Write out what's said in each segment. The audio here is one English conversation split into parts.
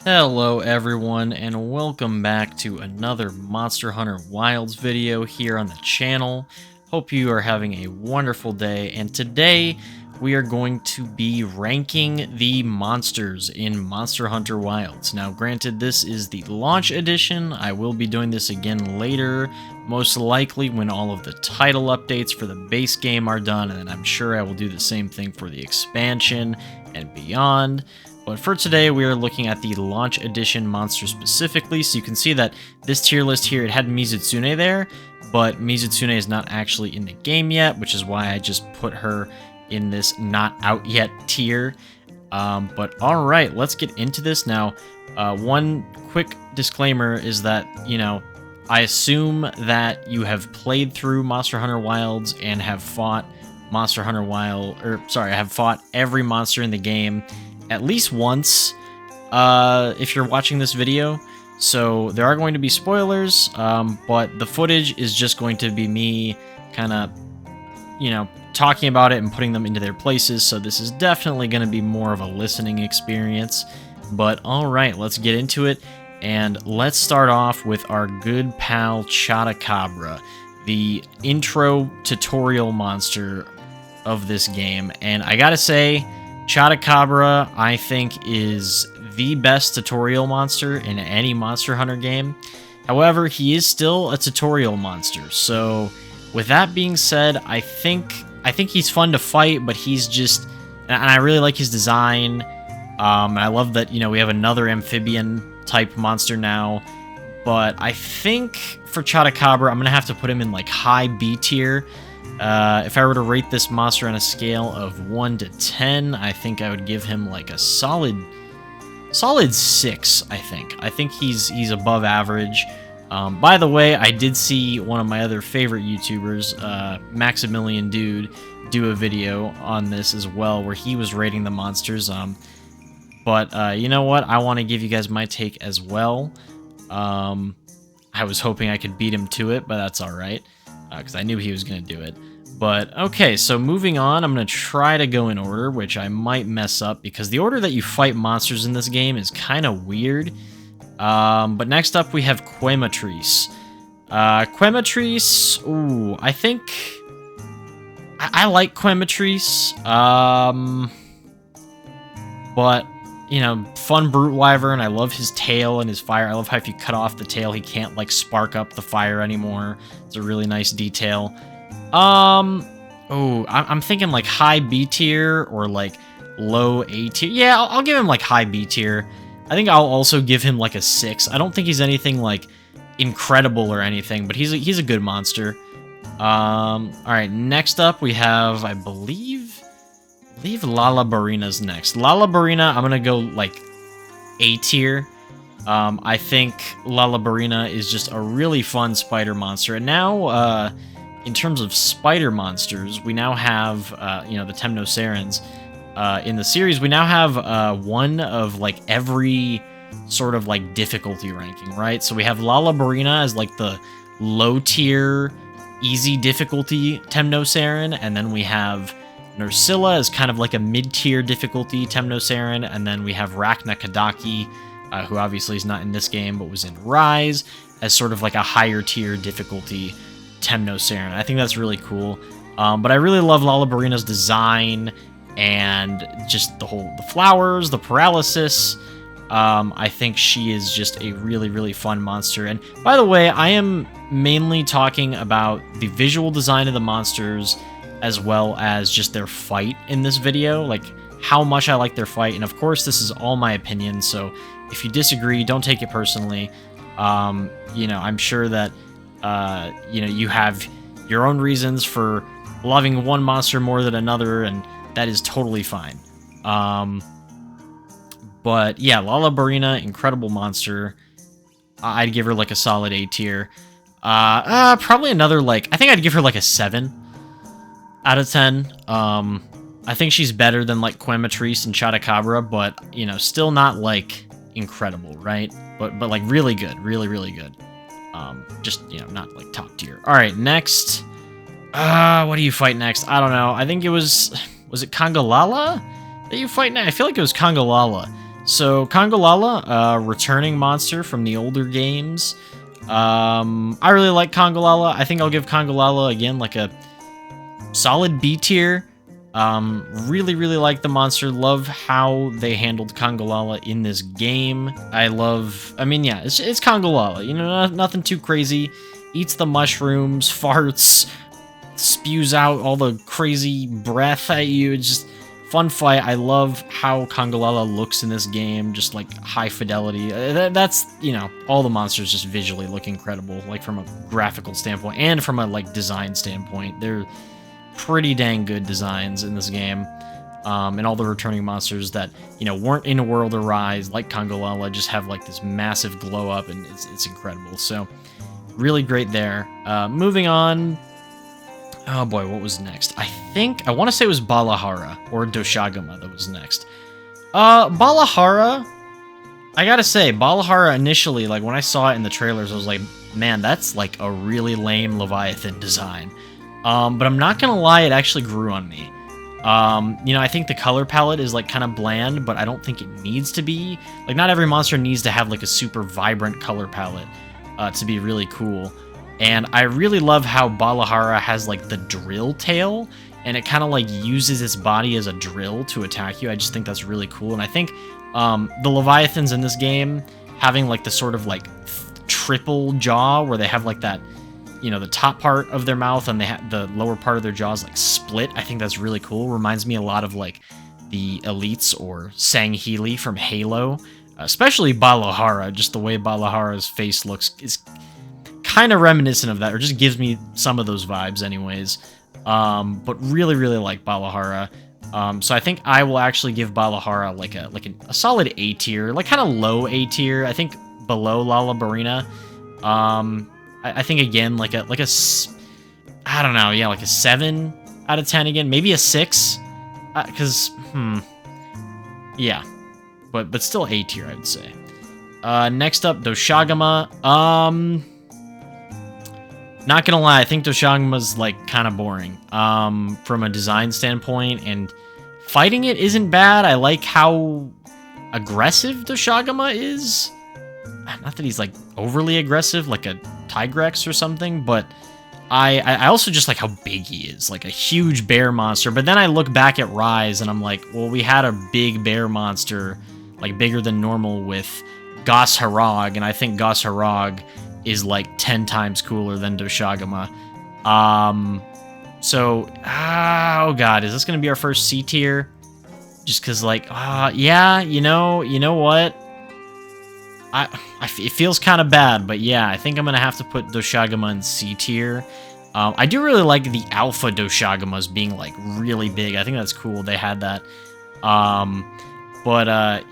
Hello everyone and welcome back to another Monster Hunter Wilds video here on the channel. Hope you are having a wonderful day, and today we are going to be ranking the monsters in Monster Hunter Wilds. Now granted, this is the launch edition. I will be doing this again later, most likely when all of the title updates for the base game are done, and I'm sure I will do the same thing for the expansion and beyond. But for today, we are looking at the Launch Edition monster specifically, so you can see that this tier list here, it had Mizutsune there, but Mizutsune is not actually in the game yet, which is why I just put her in this not out yet tier. But alright, let's get into this now. One quick disclaimer is that, I assume that you have played through Monster Hunter Wilds and have fought have fought every monster in the game at least once, if you're watching this video. So there are going to be spoilers, but the footage is just going to be me kind of, talking about it and putting them into their places. So this is definitely going to be more of a listening experience. But all right, let's get into it. And let's start off with our good pal Chotacabra, the intro tutorial monster of this game. And I gotta say, Chotacabra, I think, is the best tutorial monster in any Monster Hunter game. However, he is still a tutorial monster. So, with that being said, I think he's fun to fight, but he's just, and I really like his design. I love that, we have another amphibian type monster now. But I think for Chotacabra, I'm gonna have to put him in like high B tier. If I were to rate this monster on a scale of 1 to 10, I think I would give him like a solid 6, I think. I think he's above average. By the way, I did see one of my other favorite YouTubers, Maximilian Dude, do a video on this as well, where he was rating the monsters. But you know what? I want to give you guys my take as well. I was hoping I could beat him to it, but that's alright, because I knew he was going to do it. But, okay, so moving on, I'm going to try to go in order, which I might mess up, because the order that you fight monsters in this game is kind of weird. But next up, we have Quematrice. Quematrice, ooh, I think I like Quematrice, but, fun Brute Wyvern. I love his tail and his fire. I love how if you cut off the tail, he can't, like, spark up the fire anymore. It's a really nice detail. Oh, I'm thinking, like, high B tier or, like, low A tier. Yeah, I'll give him, like, high B tier. I think I'll also give him, like, a 6. I don't think he's anything, like, incredible or anything, but he's a good monster. Alright, next up we have, I believe Lalabarina's next. Lalabarina, I'm gonna go, like, A tier. I think Lalabarina is just a really fun spider monster. And now, in terms of spider monsters, we now have, the Temnocerans. In the series, we now have one of, like, every sort of, like, difficulty ranking, right? So we have Lalabarina as, like, the low-tier, easy difficulty Temnoceran, and then we have Nerscylla as kind of like a mid-tier difficulty Temnoceran, and then we have Rachna Kadaki, who obviously is not in this game, but was in Rise, as sort of like a higher-tier difficulty Temnoceran. I think that's really cool. But I really love Lalabarina's design and just the flowers, the paralysis. I think she is just a really, really fun monster. And by the way, I am mainly talking about the visual design of the monsters as well as just their fight in this video, like how much I like their fight. And of course, this is all my opinion, so if you disagree, don't take it personally. I'm sure that you have your own reasons for loving one monster more than another, and that is totally fine. But yeah, Lalabarina, incredible monster. I'd give her like a solid A tier. Probably another, like, I think I'd give her like a 7 out of 10. I think she's better than, like, Quematrice and Chotacabra, but, still not, like, incredible, right? But like, really good. Really, really good. Just, not, like, top tier. Alright, next. What do you fight next? I don't know. I think it was it Congalala that you fight next? I feel like it was Congalala. So Kongolala, returning monster from the older games. I really like Kongolala. I think I'll give Kongolala again like a solid B tier. Really, really like the monster. Love how they handled Kongolala in this game. I mean, yeah, it's Kongolala. You know, nothing too crazy. Eats the mushrooms, farts, spews out all the crazy breath at you. It's just fun fight. I love how Kongolala looks in this game, just like high fidelity. That's, you know, all the monsters just visually look incredible, like from a graphical standpoint and from a like design standpoint. They're pretty dang good designs in this game. And all the returning monsters that, you know, weren't in World of Rise, like Kongolala, just have like this massive glow up, and it's incredible. So really great there. Moving on. Oh boy, what was next? I want to say it was Balahara or Doshagama that was next. Balahara, I gotta say, Balahara initially, like when I saw it in the trailers, I was like, man, that's like a really lame Leviathan design. But I'm not gonna lie, it actually grew on me. You know, I think the color palette is like kind of bland, but I don't think it needs to be. Like, not every monster needs to have like a super vibrant color palette to be really cool. And I really love how Balahara has like the drill tail, and it kind of like uses its body as a drill to attack you. I just think that's really cool. And I think the Leviathans in this game having like the sort of like triple jaw where they have like that, you know, the top part of their mouth and they have the lower part of their jaws like split. I think that's really cool. Reminds me a lot of like the Elites or Sangheili from Halo, especially Balahara. Just the way Balahara's face looks is kind of reminiscent of that, or just gives me some of those vibes anyways. But really, really like Balahara. So I think I will actually give Balahara like a solid A tier, like kind of low A tier. I think below Lalabarina. I think again like a I don't know, yeah, like a 7 out of 10 again, maybe a 6, because yeah, but still A tier, I would say. Next up, Doshagama. Not gonna lie, I think Doshagama's like kind of boring from a design standpoint, and fighting it isn't bad. I like how aggressive Doshagama is. Not that he's like overly aggressive like a Tigrex or something, but I also just like how big he is, like a huge bear monster. But then I look back at Rise and I'm like, well, we had a big bear monster, like bigger than normal, with Gos Harag, and I think Gos Harag is like 10 times cooler than Doshagama. So, oh god, is this gonna be our first C tier? Just cause like, yeah, you know what? It feels kind of bad, but yeah, I think I'm gonna have to put Doshagama in C tier. I do really like the alpha Doshagamas being like really big. I think that's cool. They had that.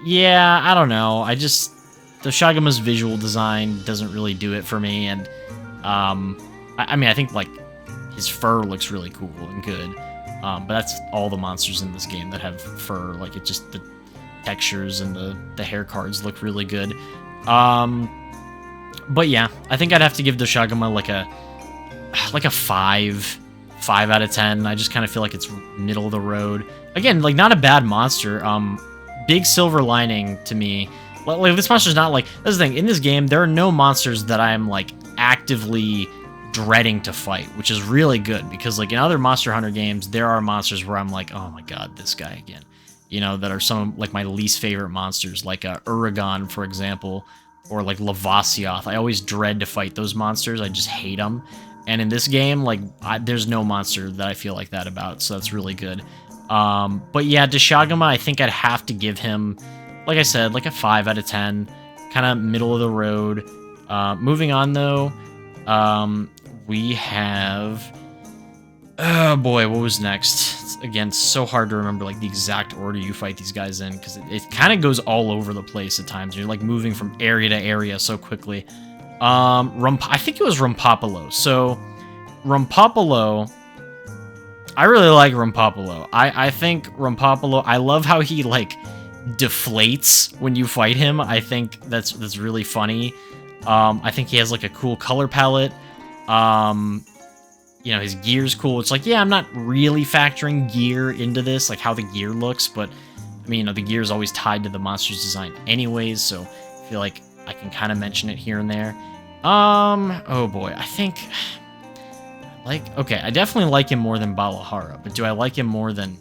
Yeah, I don't know. Doshagama's visual design doesn't really do it for me, and I mean, I think like his fur looks really cool and good, but that's all the monsters in this game that have fur. Like, it just, the textures and the hair cards look really good. But yeah, I think I'd have to give Doshagama like a 5 out of 10. I just kind of feel like it's middle of the road. Again, like, not a bad monster. Big silver lining to me. Like, this monster's not like... That's the thing. In this game, there are no monsters that I'm, like, actively dreading to fight, which is really good. Because, like, in other Monster Hunter games, there are monsters where I'm like, oh my god, this guy again. You know, that are some, like, my least favorite monsters. Like, Uragon, for example. Or, like, Lavasioth. I always dread to fight those monsters. I just hate them. And in this game, like, there's no monster that I feel like that about. So that's really good. But yeah, Doshagama, I think I'd have to give him... Like I said, like a 5 out of 10, kind of middle of the road. Moving on, though, we have... Oh, boy, what was next? It's, again, so hard to remember, like, the exact order you fight these guys in, because it kind of goes all over the place at times. You're, like, moving from area to area so quickly. I think it was Rumpopolo. So, Rumpopolo... I really like Rumpopolo. I think Rumpopolo... I love how he, like... deflates when you fight him. I think that's really funny. I think he has like a cool color palette. You know, his gear's cool. It's like, yeah, I'm not really factoring gear into this, like how the gear looks, but mean, the gear is always tied to the monster's design anyways, so I feel like I can kind of mention it here and there. Oh boy, I think, okay, I definitely like him more than Balahara, but do I like him more than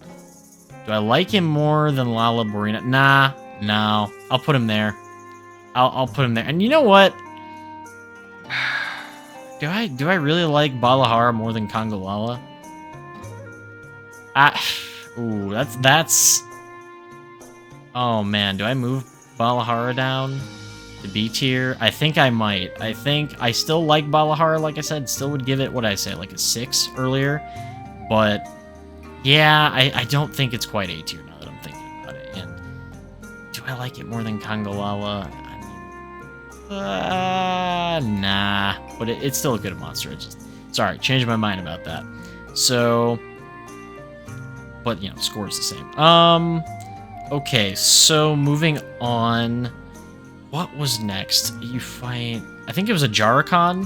Lala Borina? Nah, no, I'll put him there. I'll put him there. And you know what? Do I really like Balahara more than Kangolala? Ooh, that's. Oh man, do I move Balahara down to B tier? I think I might. I think I still like Balahara, like I said, still would give it, what did I say, like a 6 earlier. But yeah, I don't think it's quite A tier now that I'm thinking about it. And do I like it more than Kangolala? Nah, but it's still a good monster. Sorry, changed my mind about that. So, but you know, score's the same. Okay, so moving on. What was next? You fight, I think it was a Jarrakan.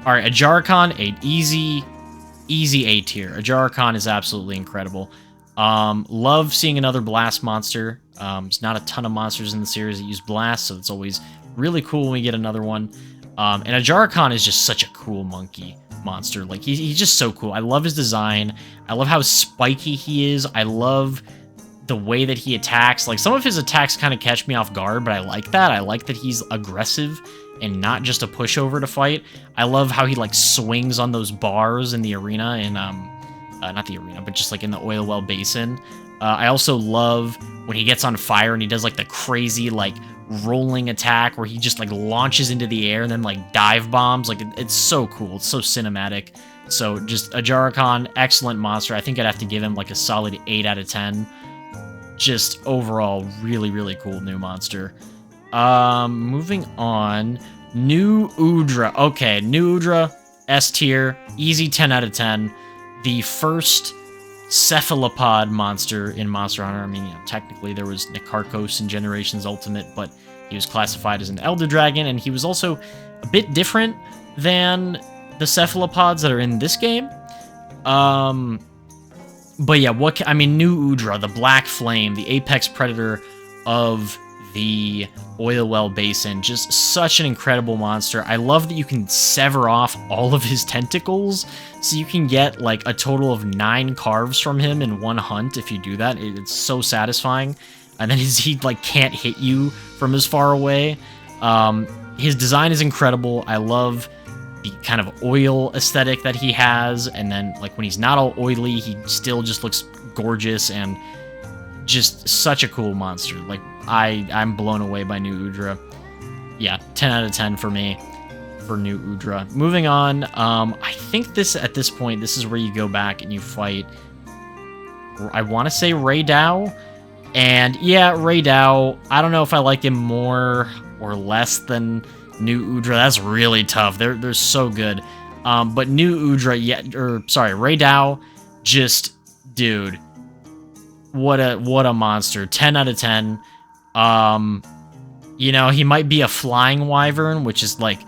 All right, a Jarrakan, easy A tier. A Jarrakan is absolutely incredible. Love seeing another blast monster. There's not a ton of monsters in the series that use blast, so it's always really cool when we get another one. And a Jarrakan is just such a cool monkey monster. Like, he's just so cool. I love his design. I love how spiky he is. I love the way that he attacks. Like, some of his attacks kind of catch me off guard, but I like that. I like that he's aggressive and not just a pushover to fight. I love how he, like, swings on those bars in the arena, in, not the arena, but just, like, in the oil well basin. I also love when he gets on fire and he does, like, the crazy, like, rolling attack where he just, like, launches into the air and then, like, dive bombs. Like, it's so cool. It's so cinematic. So, just a Jarrakan, excellent monster. I think I'd have to give him, like, a solid 8 out of 10. Just overall, really, really cool new monster. Moving on. New Udra. Okay, New Udra, S tier, easy 10 out of 10. The first cephalopod monster in Monster Hunter. I mean, you know, technically there was Nikarchos in Generations Ultimate, but he was classified as an Elder Dragon, and he was also a bit different than the cephalopods that are in this game. But yeah, New Udra, the Black Flame, the apex predator of the oil well basin, just such an incredible monster. I love that you can sever off all of his tentacles, so you can get like a total of 9 carves from him in one hunt if you do that. It's so satisfying. And then he like can't hit you from as far away. His design is incredible. I love the kind of oil aesthetic that he has, and then like when he's not all oily, he still just looks gorgeous and just such a cool monster. Like, I'm blown away by New Udra. Yeah, 10 out of 10 for me for New Udra. Moving on, I think at this point, this is where you go back and you fight, I want to say Raidou. And yeah, Raidou, I don't know if I like him more or less than New Udra. That's really tough. They're so good. But New Udra, Raidou, just, dude, what a monster. 10 out of 10. You know, he might be a flying wyvern, which is like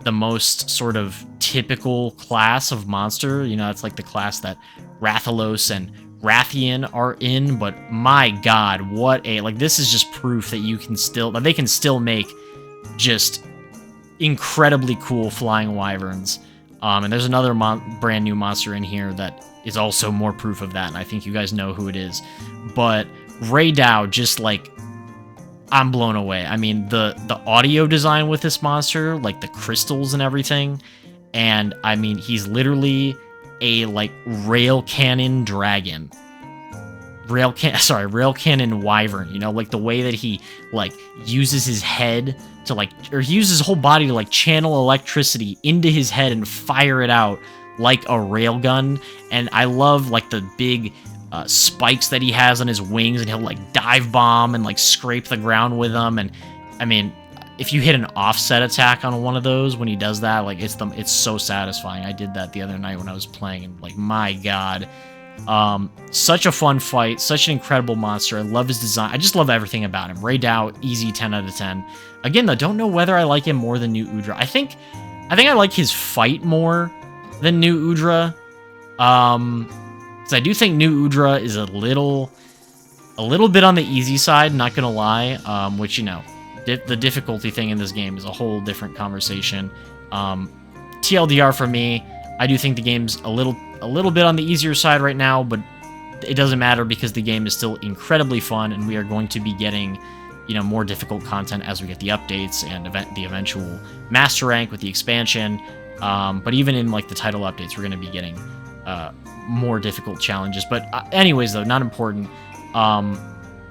the most sort of typical class of monster. You know, it's like the class that Rathalos and Rathian are in, but my god, this is just proof that they can still make just incredibly cool flying wyverns. And there's another brand new monster in here that is also more proof of that, and I think you guys know who it is. But Raidou, just like, I'm blown away. I mean, the audio design with this monster, like the crystals and everything, and I mean, he's literally a like rail cannon dragon. Rail cannon wyvern, you know, like the way that he like uses his head to like, or he uses his whole body to like channel electricity into his head and fire it out like a railgun. And I love like the big spikes that he has on his wings, and he'll like dive bomb and like scrape the ground with them. And I mean, if you hit an offset attack on one of those when he does that, like it's so satisfying. I did that the other night when I was playing, and like, my god. Such a fun fight, such an incredible monster. I love his design. I just love everything about him. Raidou, easy 10 out of 10. Again, though, don't know whether I like him more than New Udra. I think I like his fight more than New Udra. Because I do think New Udra is a little a little bit on the easy side, not gonna lie, which, you know, the difficulty thing in this game is a whole different conversation. TLDR for me, I do think the game's a little bit on the easier side right now, but it doesn't matter because the game is still incredibly fun, and we are going to be getting, you know, more difficult content as we get the updates and the eventual master rank with the expansion. But even in like the title updates, we're going to be getting more difficult challenges. But anyways, though, not important.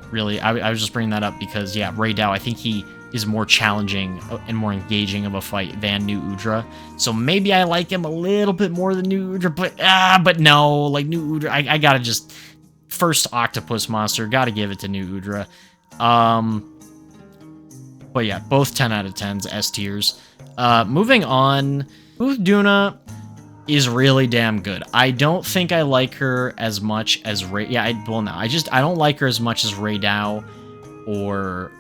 Really, I was just bringing that up because, yeah, Rey Dao, I think he is more challenging and more engaging of a fight than New Udra. So maybe I like him a little bit more than New Udra, but no, like New Udra, I gotta just, first octopus monster, gotta give it to New Udra. But yeah, both 10 out of 10s, S tiers. Moving on, Duna is really damn good. I don't think I like her as much as Rey. Yeah, I don't like her as much as Rey Dao or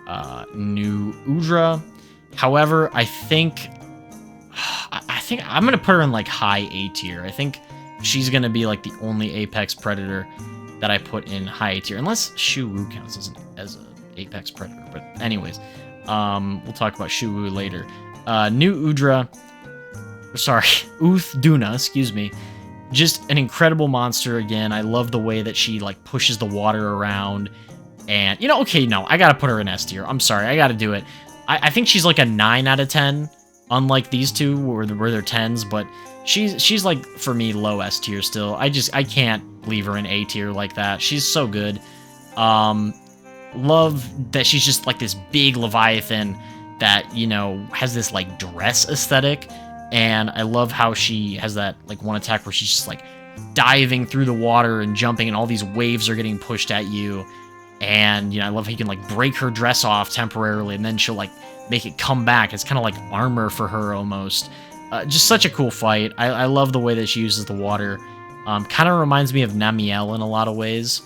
New Udra. However, I think I'm gonna put her in like high A tier. I think she's gonna be like the only Apex Predator that I put in high A tier, unless Shu Wu counts as an Apex Predator. But anyways, we'll talk about Shu Wu later. New Udra. Sorry, Duna, excuse me. Just an incredible monster again. I love the way that she like pushes the water around. And, you know, okay, no, I gotta put her in S tier. I'm sorry, I gotta do it. I think she's like a 9 out of 10, unlike these two where they're 10s, but she's like, for me, low S tier still. I can't leave her in A tier like that. She's so good. Love that she's just like this big Leviathan that, you know, has this like dress aesthetic. And I love how she has that like one attack where she's just like diving through the water and jumping, and all these waves are getting pushed at you. And, you know, I love how you can like break her dress off temporarily, and then she'll like make it come back. It's kind of like armor for her almost. Just such a cool fight. I love the way that she uses the water. Kind of reminds me of Namielle in a lot of ways.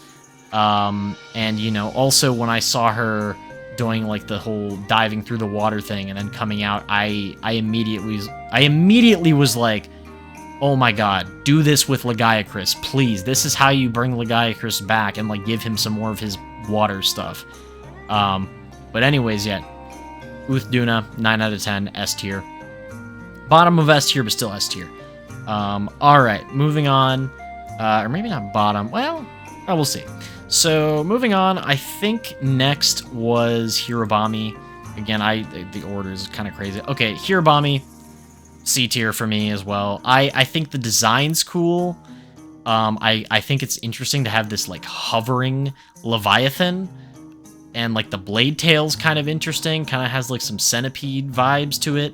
And, you know, also when I saw her doing like the whole diving through the water thing and then coming out, I immediately was like, oh my god, do this with Lagiacrus, please. This is how you bring Lagiacrus back and like give him some more of his water stuff. But anyways, yeah, Duna, 9 out of 10, S tier. Bottom of S tier, but still S tier. Alright, moving on. Or maybe not bottom. Well, we'll see. So, moving on, I think next was Hirobami. Again, the order is kind of crazy. Okay, Hirobami, C tier for me as well. I think the design's cool. I think it's interesting to have this, like, hovering Leviathan. And, like, the blade tail's kind of interesting. Kind of has, like, some centipede vibes to it.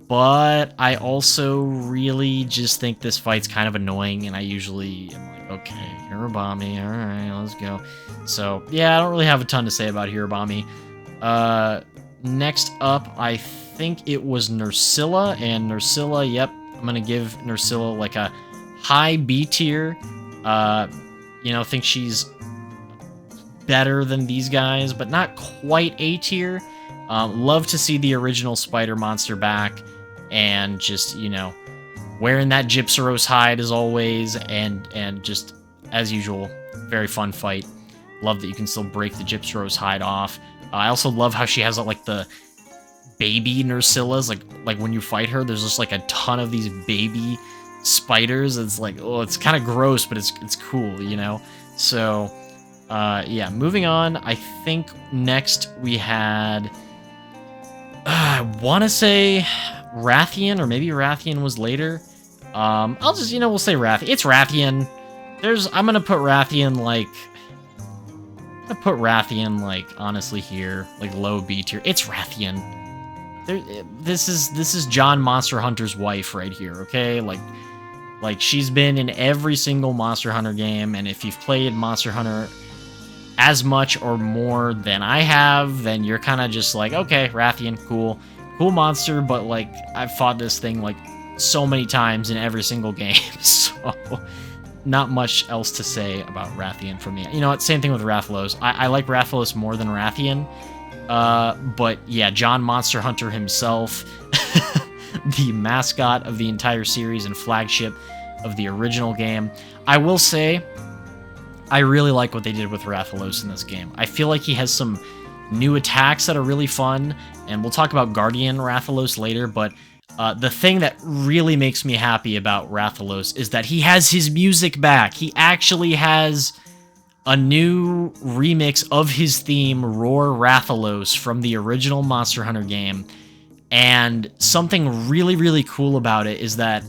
But I also really just think this fight's kind of annoying, and I usually am like, okay, Hirobami, alright, let's go. So, yeah, I don't really have a ton to say about Hirobami. Next up, I think it was Nerscylla, and Nerscylla, yep, I'm gonna give Nerscylla like a high B tier. You know, think she's better than these guys, but not quite A tier. Love to see the original spider monster back, and just, you know, wearing that Gypceros hide as always, and just, as usual, very fun fight. Love that you can still break the Gypceros hide off. I also love how she has, like, the baby Nerscyllas. Like when you fight her, there's just, like, a ton of these baby spiders. It's like, oh, it's kind of gross, but it's cool, you know? So, yeah, moving on, I think next we had... I want to say Rathian, or maybe Rathian was later. I'll just, you know, we'll say Rathian. It's Rathian. I'm gonna put Rathian, like... honestly here, like, low B tier. It's Rathian. This is John Monster Hunter's wife right here, okay? Like, she's been in every single Monster Hunter game, and if you've played Monster Hunter as much or more than I have, then you're kind of just like, okay, Rathian, cool monster, but, like, I've fought this thing, like, so many times in every single game, so not much else to say about Rathian for me. You know what, same thing with Rathalos. I like Rathalos more than Rathian, but yeah, John Monster Hunter himself, the mascot of the entire series and flagship of the original game. I will say, I really like what they did with Rathalos in this game. I feel like he has some new attacks that are really fun, and we'll talk about Guardian Rathalos later, but the thing that really makes me happy about Rathalos is that he has his music back. He actually has a new remix of his theme, Roar Rathalos, from the original Monster Hunter game. And something really, really cool about it is that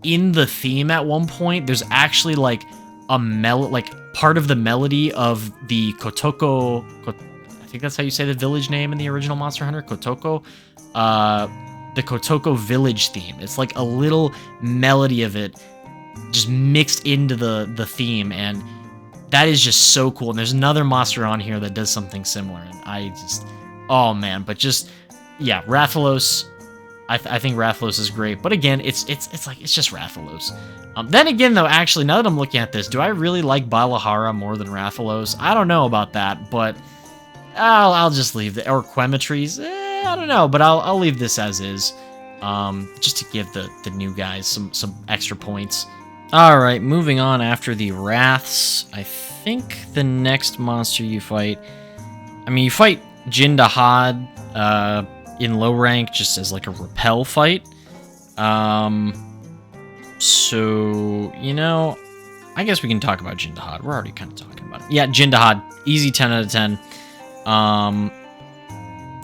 in the theme at one point, there's actually like a part of the melody of the Kotoko. I think that's how you say the village name in the original Monster Hunter, Kotoko. The Kotoko village theme. It's like a little melody of it just mixed into the theme, and that is just so cool. And there's another monster on here that does something similar, and I just, oh man, but just, yeah, Rathalos, I think Rathalos is great, but again, it's just Rathalos. Then again, though, actually, now that I'm looking at this, do I really like Balahara more than Rathalos? I don't know about that, but I'll just leave it. Or Quemetries, I don't know, but I'll leave this as is, just to give the new guys some extra points. All right, moving on after the Wraths. I think the next monster you fight, I mean, you fight Jindahad in low rank just as like a repel fight. So, you know, I guess we can talk about Jindahad. We're already kind of talking about it. Yeah, Jindahad, easy 10 out of 10.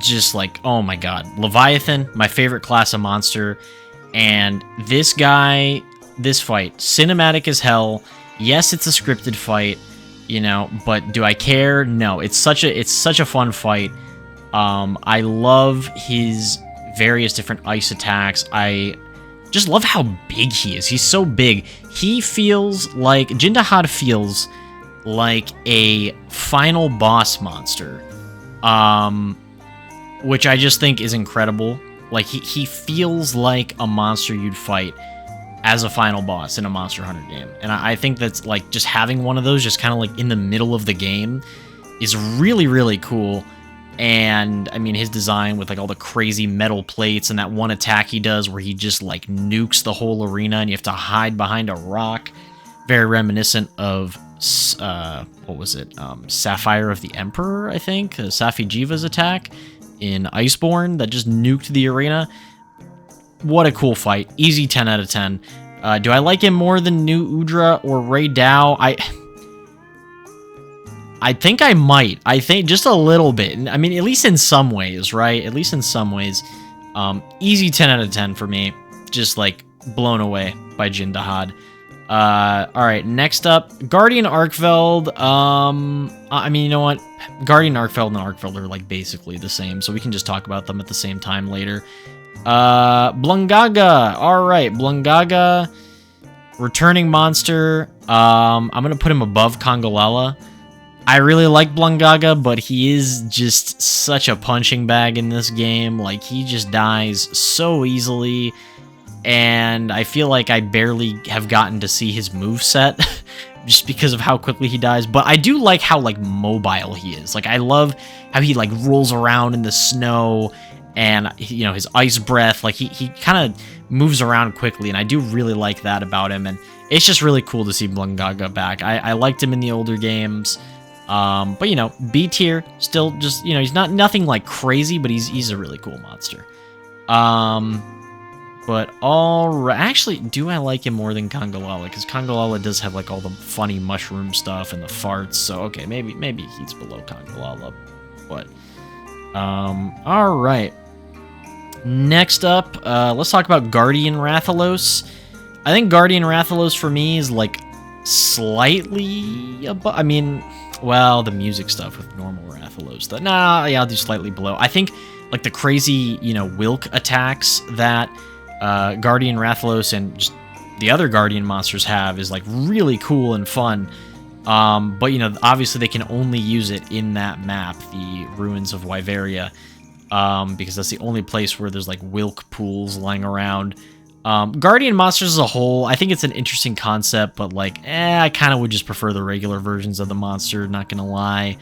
Just like, oh my god, Leviathan, my favorite class of monster, and this guy, this fight, cinematic as hell. Yes, it's a scripted fight, you know, but do I care? No, it's such a fun fight. I love his various different ice attacks. I just love how big he is. He's so big. He feels like, Jindahad feels like a final boss monster. Which I just think is incredible. Like, he feels like a monster you'd fight as a final boss in a Monster Hunter game. And I think that's, like, just having one of those just kind of, like, in the middle of the game is really, really cool. And, I mean, his design with, like, all the crazy metal plates and that one attack he does where he just, like, nukes the whole arena and you have to hide behind a rock. Very reminiscent of, what was it? Sapphire of the Emperor, I think? Safi'jiiva's attack in Iceborne that just nuked the arena. What a cool fight. Easy 10 out of 10. Do I like him more than New Udra or Ray Dow? I think I might. I think just a little bit. I mean, at least in some ways, right? At least in some ways. Easy 10 out of 10 for me. Just, like, blown away by Jindahad. Alright, next up, Guardian Arkveld. I mean, you know what? Guardian Arkveld and Arkveld are, like, basically the same, so we can just talk about them at the same time later. Blungaga. Alright, Blungaga, returning monster. I'm gonna put him above Congalala. I really like Blungaga, but he is just such a punching bag in this game. Like, he just dies so easily. And I feel like I barely have gotten to see his moveset just because of how quickly he dies. But I do like how, like, mobile he is. Like, I love how he, like, rolls around in the snow and, you know, his ice breath. Like, he kind of moves around quickly, and I do really like that about him. And it's just really cool to see Blungaga back. I liked him in the older games. But, you know, B tier, still just, you know, he's nothing, like, crazy, but he's a really cool monster. But actually, do I like him more than Congalala? Because Congalala does have, like, all the funny mushroom stuff and the farts. So, okay, maybe he's below Congalala. But, all right. Next up, let's talk about Guardian Rathalos. I think Guardian Rathalos for me is, like, slightly above. I mean, well, the music stuff with normal Rathalos. Nah, yeah, I'll do slightly below. I think, like, the crazy, you know, Wilk attacks that Guardian Rathalos and just the other Guardian monsters have is, like, really cool and fun. But, you know, obviously they can only use it in that map, the Ruins of Wyveria, because that's the only place where there's, like, Wilk pools lying around. Guardian monsters as a whole, I think it's an interesting concept, but, like, I kind of would just prefer the regular versions of the monster, not gonna lie.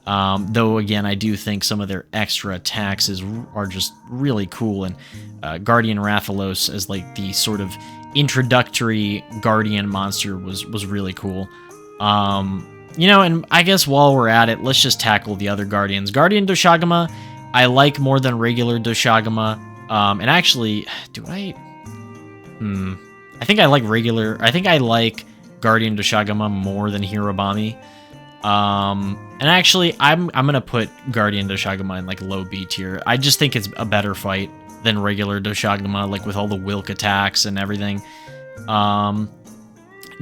Though, again, I do think some of their extra attacks are just really cool, and Guardian Rathalos as, like, the sort of introductory Guardian monster was really cool. You know, and I guess while we're at it, let's just tackle the other Guardians. Guardian Doshagama, I like more than regular Doshagama. And actually, do I... I think I like regular... I think I like Guardian Doshagama more than Hirobami. And actually, I'm gonna put Guardian Doshagama in, like, low B tier. I just think it's a better fight than regular Doshagama, like, with all the Wilk attacks and everything.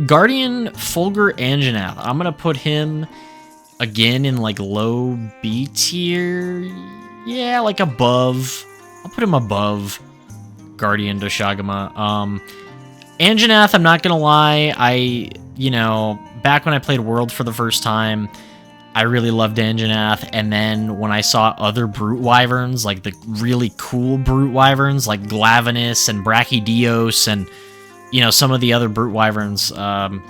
Guardian Fulgur Anjanath. I'm gonna put him again in like low B tier. Yeah, like above. I'll put him above Guardian Doshagama. Anjanath, I'm not gonna lie. You know, back when I played World for the first time, I really loved Anjanath, and then when I saw other Brute Wyverns, like the really cool Brute Wyverns, like Glavenus and Brachydios and, you know, some of the other Brute Wyverns, but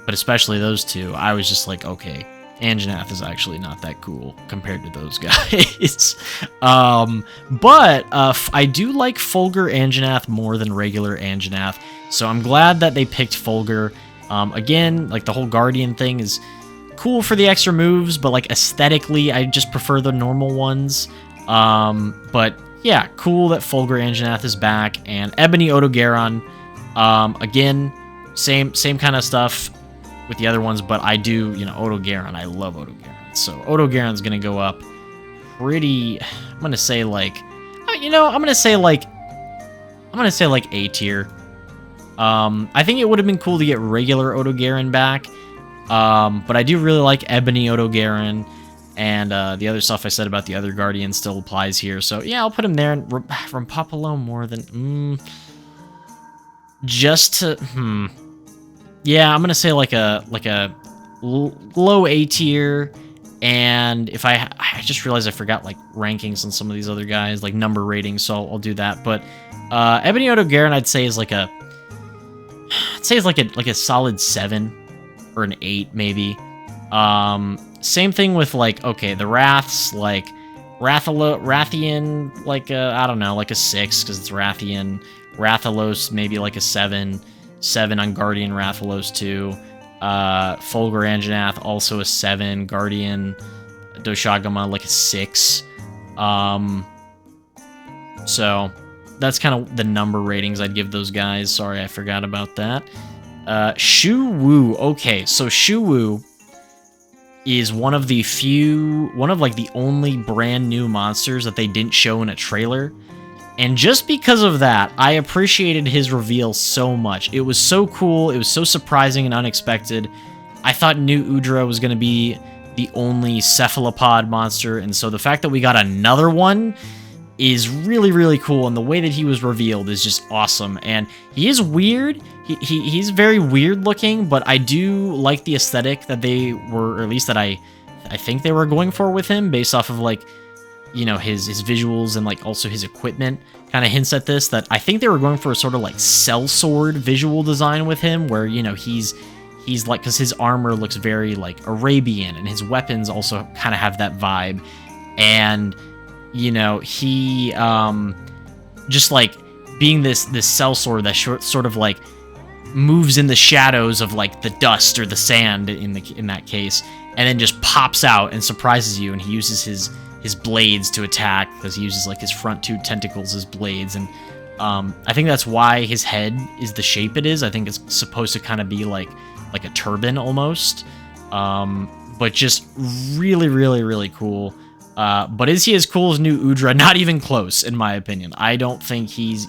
especially those two, I was just like, okay, Anjanath is actually not that cool compared to those guys. But I do like Fulgur Anjanath more than regular Anjanath, so I'm glad that they picked Fulgur. Again, like the whole Guardian thing is cool for the extra moves, but like aesthetically, I just prefer the normal ones. But yeah, cool that Fulgur Anjanath is back, and Ebony Odogaron. Again, same kind of stuff with the other ones, but I do, you know, Odogaron, I love Odogaron. So Odogaron's gonna go up pretty, I'm gonna say like, you know, I'm gonna say like A tier. I think it would have been cool to get regular Odogaron back, but I do really like Ebony Odogaron, and the other stuff I said about the other Guardians still applies here. So yeah, I'll put him there. And Rampapalo more than, just to, yeah, I'm gonna say like a low A tier. And if I just realized I forgot like rankings on some of these other guys, like number ratings, so I'll do that. But Ebony Odogaron, I'd say is like a solid 7 or an 8 maybe. Same thing with like, okay, the Wraths, like Rathian, like I don't know, like a 6 because it's Rathian. Rathalos maybe like a 7 on Guardian Rathalos too. Fulgur Anjanath also a 7. Guardian Doshagama like a 6. So that's kind of the number ratings I'd give those guys. Sorry, I forgot about that. Shu Wu. Okay, so Shu Wu is one of the only brand new monsters that they didn't show in a trailer. And just because of that, I appreciated his reveal so much. It was so cool, it was so surprising and unexpected. I thought New Udra was going to be the only cephalopod monster, and so the fact that we got another one is really, really cool, and the way that he was revealed is just awesome. And he is weird, he's very weird looking, but I do like the aesthetic that they were, or at least that I think they were going for with him, based off of like, you know, his visuals and like also his equipment kind of hints at this, that I think they were going for a sort of like sellsword visual design with him, where, you know, he's like, because his armor looks very like Arabian, and his weapons also kind of have that vibe. And, you know, he just like being this sellsword that sort of like moves in the shadows of like the dust or the sand in that case, and then just pops out and surprises you, and he uses his blades to attack, because he uses like his front 2 tentacles as blades. And I think that's why his head is the shape it is. I think it's supposed to kind of be like a turban almost, but just really, really, really cool. But is he as cool as New Udra? Not even close, in my opinion. I don't think he's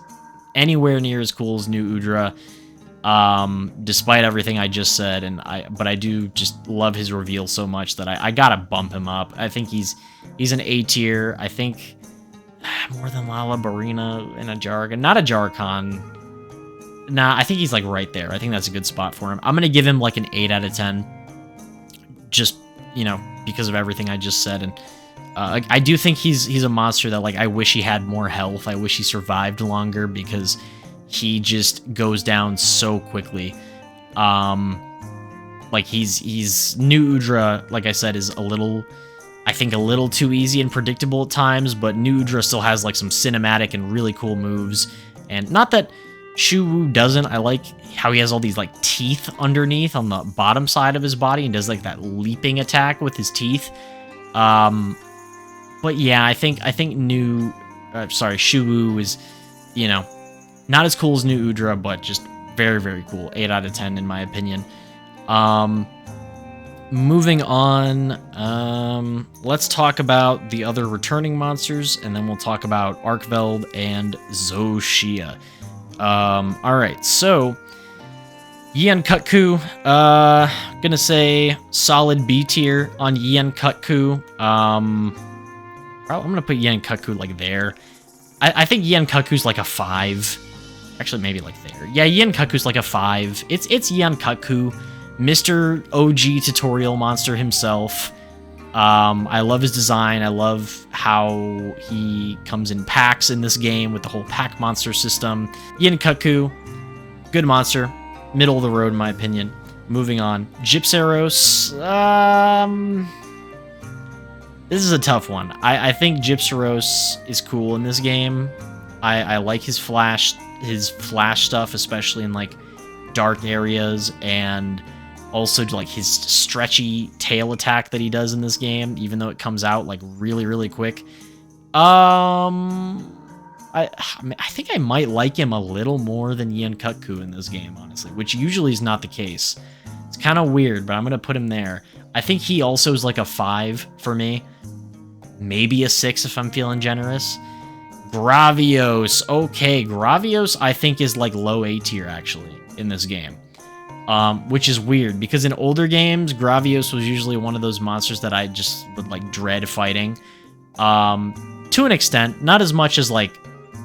anywhere near as cool as New Udra, despite everything I just said. But I do just love his reveal so much that I gotta bump him up. I think he's an A tier. I think more than Lala, Barina, and a Jargon. Not a Jarkon. Nah, I think he's like right there. I think that's a good spot for him. I'm gonna give him like an 8 out of 10. Just, you know, because of everything I just said. And I do think he's a monster that, like, I wish he had more health. I wish he survived longer, because he just goes down so quickly. Like he's New Udra, like I said, is I think a little too easy and predictable at times, but New Udra still has like some cinematic and really cool moves. And not that Shu Wu doesn't. I like how he has all these like teeth underneath on the bottom side of his body and does like that leaping attack with his teeth. But yeah, I think Shu Wu is, you know, not as cool as New Udra, but just very, very cool. 8 out of 10 in my opinion. Moving on, let's talk about the other returning monsters, and then we'll talk about Arkveld and Zoshia. Alright, so Yian Kut-Ku, gonna say solid B tier on Yian Kut-Ku. I'm gonna put Yian Kut-Ku like there. I think Yian Kut-Ku's like a 5. Actually, maybe like there. Yeah, Yian Kut-Ku's like a 5. It's Yian Kut-Ku, Mr. OG tutorial monster himself. I love his design. I love how he comes in packs in this game with the whole pack monster system. Yian Kut-Ku, good monster. Middle of the road, in my opinion. Moving on. Gypceros. This is a tough one. I think Gypceros is cool in this game. I like his flash stuff, especially in like dark areas, and also like his stretchy tail attack that he does in this game, even though it comes out like really, really quick. I think I might like him a little more than Yian Kut-Ku in this game, honestly, which usually is not the case. It's kind of weird, but I'm going to put him there. I think he also is like a 5 for me. Maybe a 6 if I'm feeling generous. Gravios. Okay, Gravios I think is like low A tier, actually, in this game. Which is weird, because in older games, Gravios was usually one of those monsters that I just would like dread fighting. To an extent, not as much as like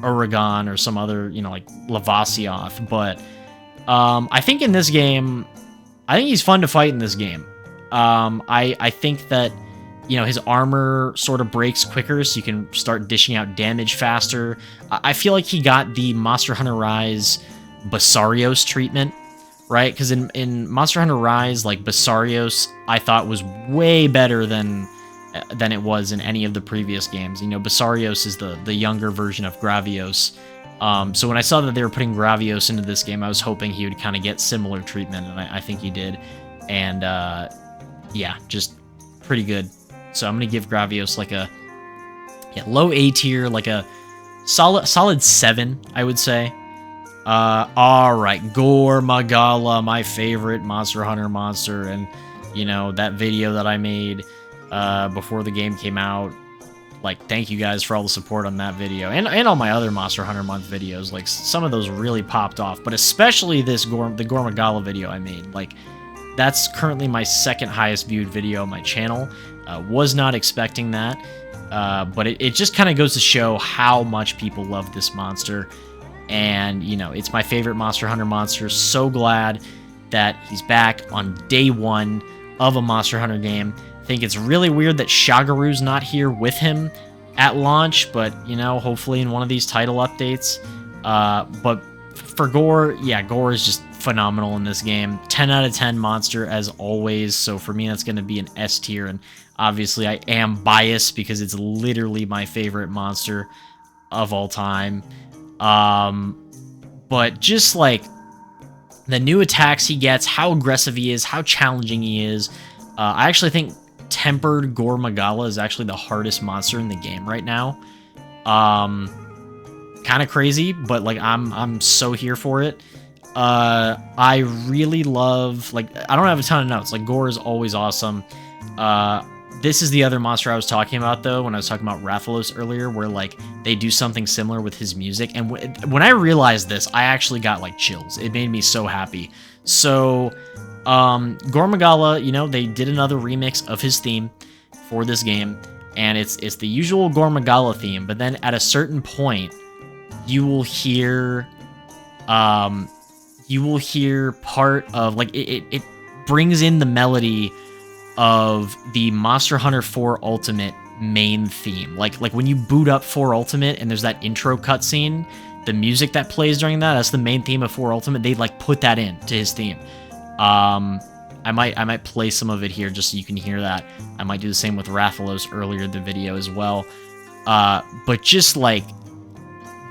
Uragaan or some other, you know, like Lavasioth, but I think in this game, I think he's fun to fight in this game. I think that, you know, his armor sort of breaks quicker, so you can start dishing out damage faster. I feel like he got the Monster Hunter Rise Basarios treatment, right? Because in Monster Hunter Rise, like, Basarios, I thought was way better than it was in any of the previous games. You know, Basarios is the younger version of Gravios. So when I saw that they were putting Gravios into this game, I was hoping he would kind of get similar treatment, and I think he did. And, yeah, just pretty good. So I'm going to give Gravios like a low A tier, like a solid 7, I would say. Alright, Gore Magala, my favorite Monster Hunter monster, and, you know, that video that I made before the game came out, like, thank you guys for all the support on that video, and all my other Monster Hunter Month videos. Like, some of those really popped off, but especially the Gore Magala video I made. Like, that's currently my second highest viewed video on my channel. Was not expecting that, but it just kind of goes to show how much people love this monster. And, you know, it's my favorite Monster Hunter monster. So glad that he's back on day 1 of a Monster Hunter game. I think it's really weird that Shagaru's not here with him at launch, but, you know, hopefully in one of these title updates. But for Gore, yeah, Gore is just phenomenal in this game. 10 out of 10 monster as always, so for me that's going to be an S tier, and obviously I am biased because it's literally my favorite monster of all time. But just like the new attacks he gets, how aggressive he is, how challenging he is. I actually think Tempered Gore Magala is actually the hardest monster in the game right now. Kind of crazy, but like I'm so here for it. I really love, like, I don't have a ton of notes. Like, Gore is always awesome. This is the other monster I was talking about, though, when I was talking about Rathalos earlier, where, like, they do something similar with his music. And when I realized this, I actually got, like, chills. It made me so happy. So, Gore Magala, you know, they did another remix of his theme for this game, and it's the usual Gore Magala theme, but then at a certain point, you will hear part of, like, it brings in the melody of the Monster Hunter 4 Ultimate main theme. Like when you boot up 4 Ultimate and there's that intro cutscene, the music that plays during that's the main theme of 4 Ultimate. They like put that in to his theme. I might play some of it here just so you can hear that. I might do the same with Rathalos earlier in the video as well. But just like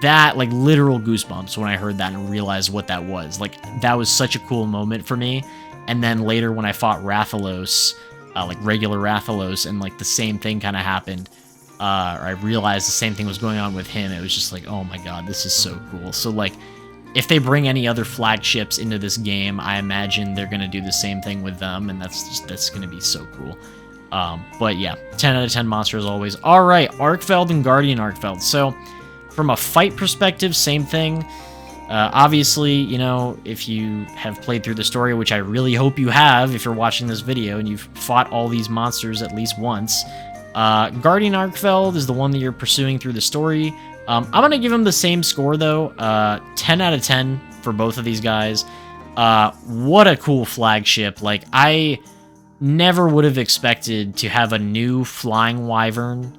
that, like, literal goosebumps when I heard that and realized what that was. Like, that was such a cool moment for me. And then later when I fought Rathalos, like regular Rathalos, and like the same thing kind of happened, or I realized the same thing was going on with him, it was just like, oh my god, this is so cool. So like, if they bring any other flagships into this game, I imagine they're going to do the same thing with them, and that's going to be so cool. But yeah, 10 out of 10 monster as always. Alright, Arkfeld and Guardian Arkfeld. So, from a fight perspective, same thing. Obviously, you know, if you have played through the story, which I really hope you have if you're watching this video and you've fought all these monsters at least once, Guardian Arkfeld is the one that you're pursuing through the story. I'm going to give him the same score, though. 10 out of 10 for both of these guys. What a cool flagship. Like, I never would have expected to have a new Flying Wyvern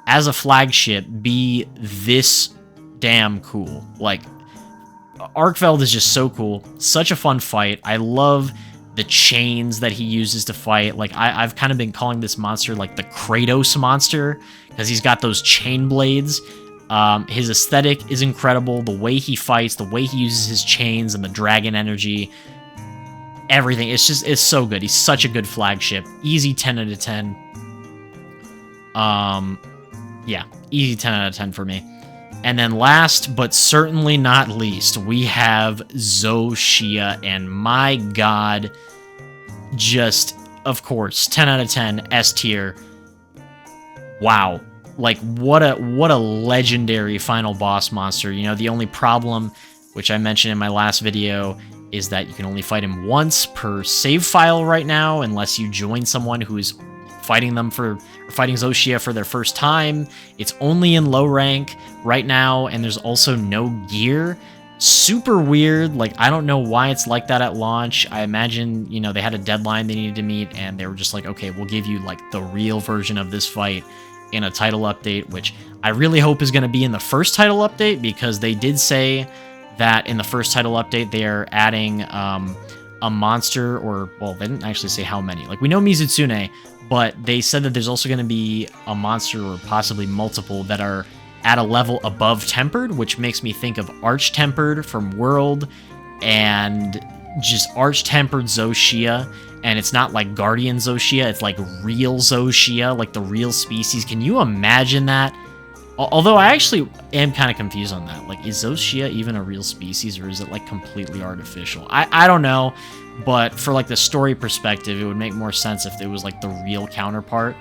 as a flagship be this damn cool. Like, Arkfeld is just so cool. Such a fun fight. I love the chains that he uses to fight. Like, I've kind of been calling this monster, like, the Kratos monster, because he's got those chain blades. His aesthetic is incredible. The way he fights, the way he uses his chains and the dragon energy, everything. It's so good. He's such a good flagship. Easy 10 out of 10. Yeah, easy 10 out of 10 for me. And then last, but certainly not least, we have Zoshia, and my god, just, of course, 10 out of 10, S tier. Wow. Like, what a legendary final boss monster. You know, the only problem, which I mentioned in my last video, is that you can only fight him once per save file right now, unless you join someone who's fighting Zoshia for their first time. It's only in low rank right now, and there's also no gear. Super weird. Like, I don't know why it's like that at launch. I imagine, you know, they had a deadline they needed to meet, and they were just like, okay, we'll give you, like, the real version of this fight in a title update, which I really hope is going to be in the first title update, because they did say that in the first title update they are adding a monster, or, well, they didn't actually say how many. Like, we know Mizutsune, but they said that there's also going to be a monster, or possibly multiple, that are at a level above Tempered, which makes me think of Arch-Tempered from World, and just Arch-Tempered Zoshia. And it's not like Guardian Zoshia, it's like real Zoshia, like the real species. Can you imagine that? Although I actually am kind of confused on that. Like, is Zoshia even a real species, or is it, like, completely artificial? I don't know, but for, like, the story perspective, it would make more sense if it was, like, the real counterpart.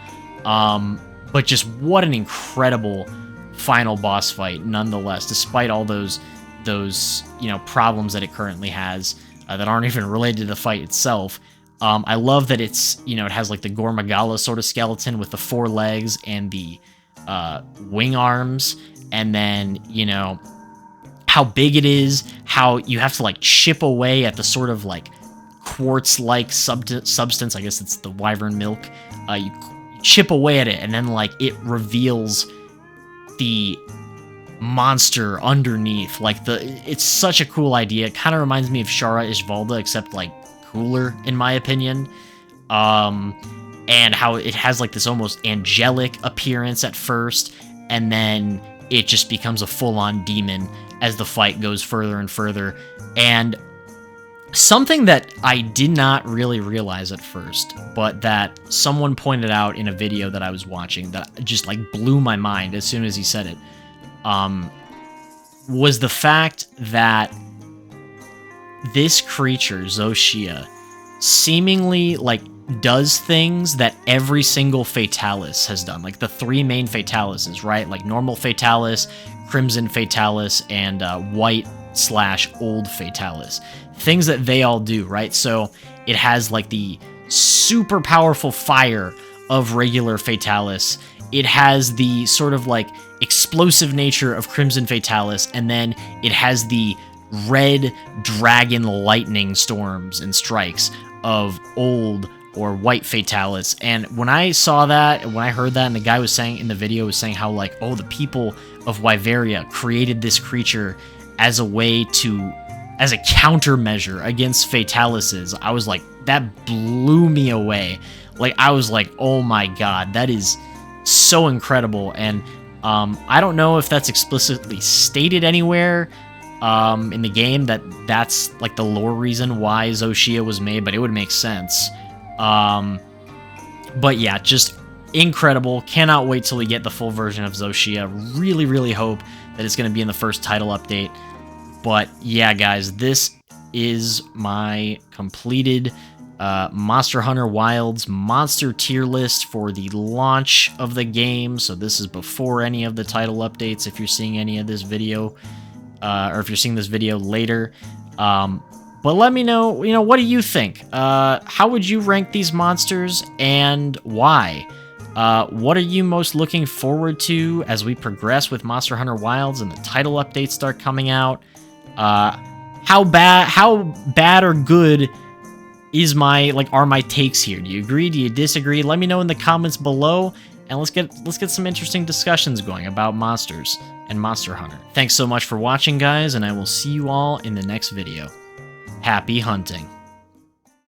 But just what an incredible final boss fight, nonetheless, despite all those you know, problems that it currently has that aren't even related to the fight itself. I love that it's, you know, it has, like, the Gormagala sort of skeleton with the 4 legs and the wing arms, and then, you know, how big it is, how you have to, like, chip away at the sort of, like, quartz-like substance. I guess it's the wyvern milk. You chip away at it, and then, like, it reveals the monster underneath. Like, it's such a cool idea. It kind of reminds me of Shara Ishvalda, except, like, cooler, in my opinion. And how it has, like, this almost angelic appearance at first, and then it just becomes a full-on demon as the fight goes further and further. And something that I did not really realize at first, but that someone pointed out in a video that I was watching that just, like, blew my mind as soon as he said it, was the fact that this creature, Zoshia, seemingly, like, does things that every single Fatalis has done. Like, the 3 main Fatalises, right? Like, normal Fatalis, Crimson Fatalis, and white/old Fatalis. Things that they all do, right? So it has, like, the super powerful fire of regular Fatalis. It has the sort of, like, explosive nature of Crimson Fatalis, and then it has the red dragon lightning storms and strikes of old or white Fatalis. And when I saw that, when I heard that, and the guy was saying in the video was saying how, like, oh, the people of Wyveria created this creature as a way to, as a countermeasure against Fatalises, I was like, that blew me away. Like, I was like, oh my god, that is so incredible. And I don't know if that's explicitly stated anywhere in the game that's like the lore reason why Zoshia was made, but it would make sense. But yeah, just incredible. Cannot wait till we get the full version of Zoshia. Really, really hope that it's going to be in the first title update. But yeah, guys, this is my completed Monster Hunter Wilds monster tier list for the launch of the game. So this is before any of the title updates, if you're seeing any of this video, or if you're seeing this video later. But let me know, what do you think? How would you rank these monsters, and why? What are you most looking forward to as we progress with Monster Hunter Wilds and the title updates start coming out? How bad or good are my takes here? Do you agree? Do you disagree? Let me know in the comments below, and let's get some interesting discussions going about monsters and Monster Hunter. Thanks so much for watching, guys, and I will see you all in the next video. Happy hunting.